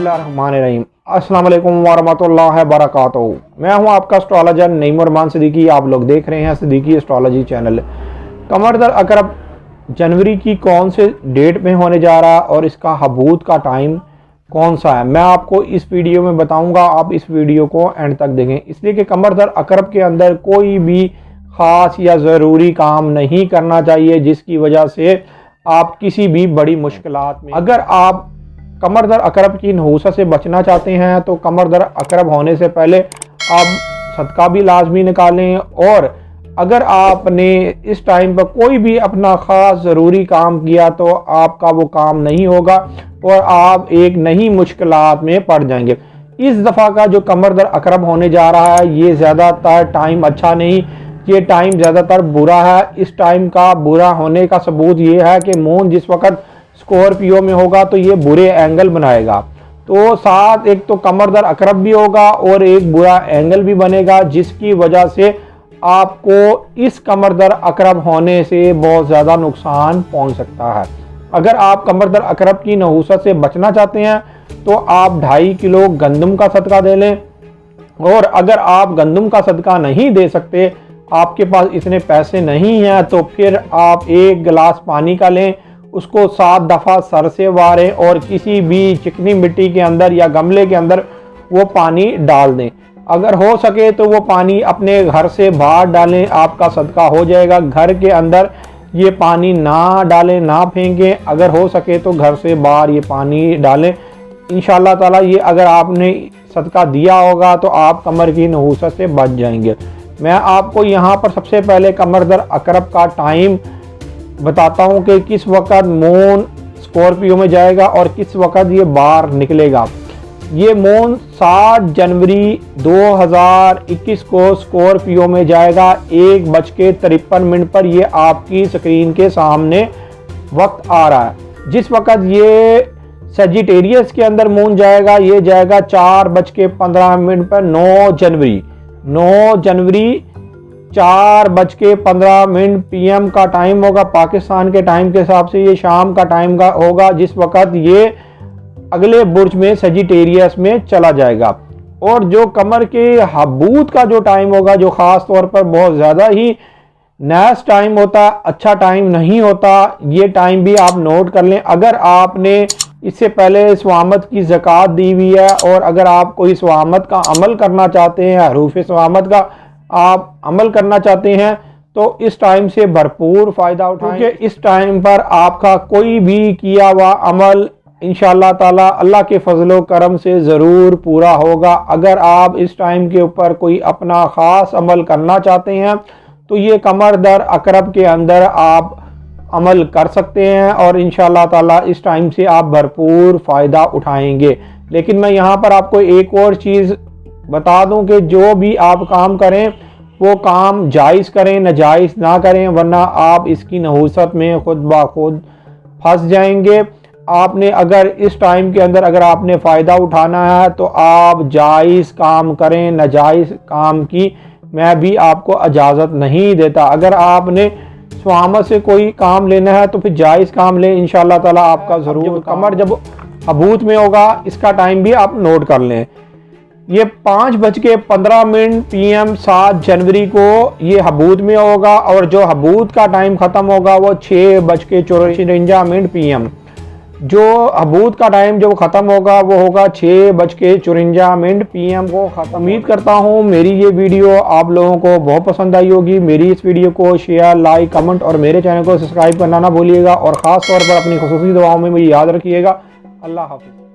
बिस्मिल्लाहिर्रहमानिर्रहीम। अस्सलाम वालेकुम वरहमतुल्लाहि वबरकातुहू। मैं हूं आपका एस्ट्रोलॉजर नईम उरमान सिद्दीकी। आप लोग देख रहे हैं सिद्दीकी एस्ट्रोलॉजी चैनल। कमर दर अकरब जनवरी की कौन से डेट में होने जा रहा है और इसका हबूत का टाइम कौन सा है, मैं आपको इस वीडियो में बताऊंगा। आप इस वीडियो को एंड तक देखें, इसलिए कि कमर दर अकरब के अंदर कोई भी ख़ास या ज़रूरी काम नहीं करना चाहिए जिसकी वजह से आप किसी भी बड़ी मुश्किलात में। अगर आप कमर दर अकरब की नहूसत से बचना चाहते हैं तो कमर दर अकरब होने से पहले आप सदका भी लाजमी निकालें। और अगर आपने इस टाइम पर कोई भी अपना ख़ास ज़रूरी काम किया तो आपका वो काम नहीं होगा और आप एक नई मुश्किलात में पड़ जाएंगे। इस दफ़ा का जो कमर दर अकरब होने जा रहा है ये ज़्यादातर टाइम अच्छा नहीं, ये टाइम ज़्यादातर बुरा है। इस टाइम का बुरा होने का सबूत ये है कि मून जिस वक़्त स्कॉर्पियो में होगा तो ये बुरे एंगल बनाएगा, तो साथ एक तो कमर दर अकरब भी होगा और एक बुरा एंगल भी बनेगा, जिसकी वजह से आपको इस कमर दर अकरब होने से बहुत ज़्यादा नुकसान पहुंच सकता है। अगर आप कमर दर अकरब की नहूसत से बचना चाहते हैं तो आप 2.5 किलो गंदम का सदका दे लें। और अगर आप गंदम का सदका नहीं दे सकते, आपके पास इतने पैसे नहीं हैं, तो फिर आप 1 गिलास पानी का लें, उसको 7 दफ़ा सर से वारें और किसी भी चिकनी मिट्टी के अंदर या गमले के अंदर वो पानी डाल दें। अगर हो सके तो वो पानी अपने घर से बाहर डालें, आपका सदका हो जाएगा। घर के अंदर ये पानी ना डालें, ना फेंकें। अगर हो सके तो घर से बाहर ये पानी डालें। इंशाअल्लाह ताला ये अगर आपने सदका दिया होगा तो आप कमर की नहूसत से बच जाएंगे। मैं आपको यहाँ पर सबसे पहले कमर दर अकरब का टाइम बताता हूँ कि किस वक़्त मून स्कॉर्पियो में जाएगा और किस वक़्त ये बाहर निकलेगा। ये मून 7 जनवरी 2021 को स्कॉर्पियो में जाएगा। 1:53 पर ये आपकी स्क्रीन के सामने वक्त आ रहा है। जिस वक़्त ये सजिटेरियस के अंदर मून जाएगा ये जाएगा 4:15 पर 9 जनवरी 4:15 PM का टाइम होगा। पाकिस्तान के टाइम के हिसाब से ये शाम का टाइम का होगा, जिस वक़्त ये अगले बुर्ज में सजिटेरियस में चला जाएगा। और जो कमर के हबूत का जो टाइम होगा, जो ख़ास तौर पर बहुत ज़्यादा ही नैस टाइम होता, अच्छा टाइम नहीं होता, ये टाइम भी आप नोट कर लें। अगर आपने इससे पहले स्वामत की ज़कात दी हुई है और अगर आप कोई स्वामत का अमल करना चाहते हैं, हरूफ स्वामत का आप अमल करना चाहते हैं, तो इस टाइम से भरपूर फ़ायदा उठाएं, क्योंकि इस टाइम पर आपका कोई भी किया हुआ अमल इंशाअल्लाह ताला अल्लाह के फजलो करम से ज़रूर पूरा होगा। अगर आप इस टाइम के ऊपर कोई अपना ख़ास अमल करना चाहते हैं तो ये कमर दर अकरब के अंदर आप अमल कर सकते हैं और इंशाअल्लाह ताला इस टाइम से आप भरपूर फ़ायदा उठाएंगे। लेकिन मैं यहाँ पर आपको एक और चीज़ बता दूं कि जो भी आप काम करें वो काम जायज़ करें, नाजायज़ ना करें, वरना आप इसकी नहूसत में खुद ब खुद फंस जाएंगे। आपने अगर इस टाइम के अंदर अगर आपने फ़ायदा उठाना है तो आप जायज़ काम करें, नाजायज़ काम की मैं भी आपको इजाज़त नहीं देता। अगर आपने स्वामत से कोई काम लेना है तो फिर जायज़ काम लें, इंशाअल्लाह ताला आपका ज़रूर। कमर जब हबूत में होगा इसका टाइम भी आप नोट कर लें। ये 5:15 PM 7 जनवरी को ये हबूत में होगा और जो हबूत का टाइम ख़त्म होगा वो 6:54 PM। जो हबूत का टाइम जो ख़त्म होगा वो होगा 6:54 PM को ख़त्म। उम्मीद करता हूँ मेरी ये वीडियो आप लोगों को बहुत पसंद आई होगी। मेरी इस वीडियो को शेयर, लाइक, कमेंट और मेरे चैनल को सब्सक्राइब करना ना भूलिएगा और ख़ास तौर पर अपनी खुसूसी दुआओं में मुझे याद रखिएगा। अल्लाह हाफ़िज़।